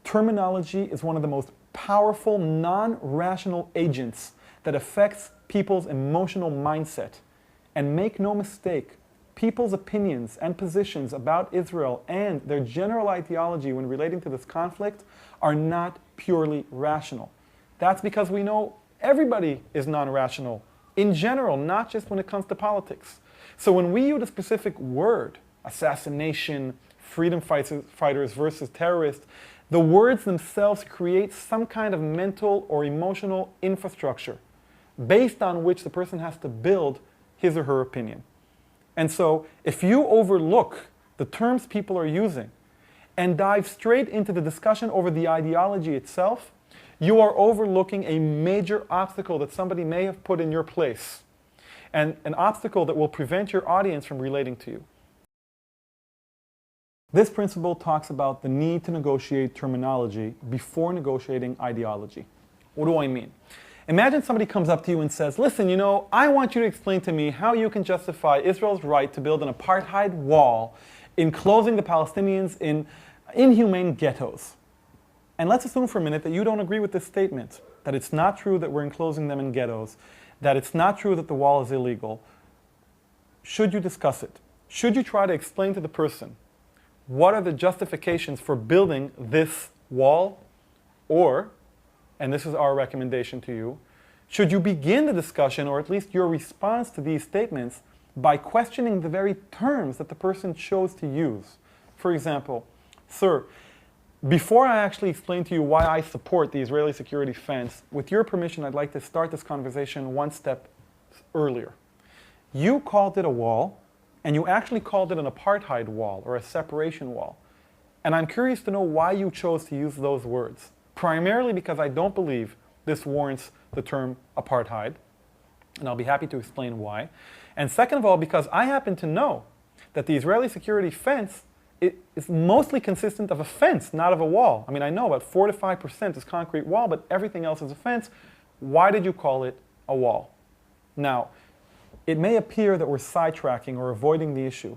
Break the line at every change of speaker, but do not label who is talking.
terminology is one of the most powerful non-rational agents that affects people's emotional mindset. And make no mistake, people's opinions and positions about Israel and their general ideology when relating to this conflict are not purely rational. That's because we know everybody is non-rational in general, not just when it comes to politics. So when we use a specific word, assassination, freedom fighters versus terrorists, the words themselves create some kind of mental or emotional infrastructure based on which the person has to build his or her opinion. And so if you overlook the terms people are using and dive straight into the discussion over the ideology itself, you are overlooking a major obstacle that somebody may have put in your place, and an obstacle that will prevent your audience from relating to you. This principle talks about the need to negotiate terminology before negotiating ideology. What do I mean? Imagine somebody comes up to you and says, listen, I want you to explain to me how you can justify Israel's right to build an apartheid wall enclosing the Palestinians in inhumane ghettos. And let's assume for a minute that you don't agree with this statement, that it's not true that we're enclosing them in ghettos, that it's not true that the wall is illegal. Should you discuss it? Should you try to explain to the person what are the justifications for building this wall? Or, and this is our recommendation to you, should you begin the discussion, or at least your response to these statements, by questioning the very terms that the person chose to use? For example, sir, before I actually explain to you why I support the Israeli security fence, with your permission, I'd like to start this conversation one step earlier. You called it a wall, and you actually called it an apartheid wall, or a separation wall. And I'm curious to know why you chose to use those words. Primarily because I don't believe this warrants the term apartheid, and I'll be happy to explain why. And second of all, because I happen to know that the Israeli security fence is mostly consistent of a fence, not of a wall. I mean, I know about 4 to 5% is concrete wall, but everything else is a fence. Why did you call it a wall? Now, it may appear that we're sidetracking or avoiding the issue,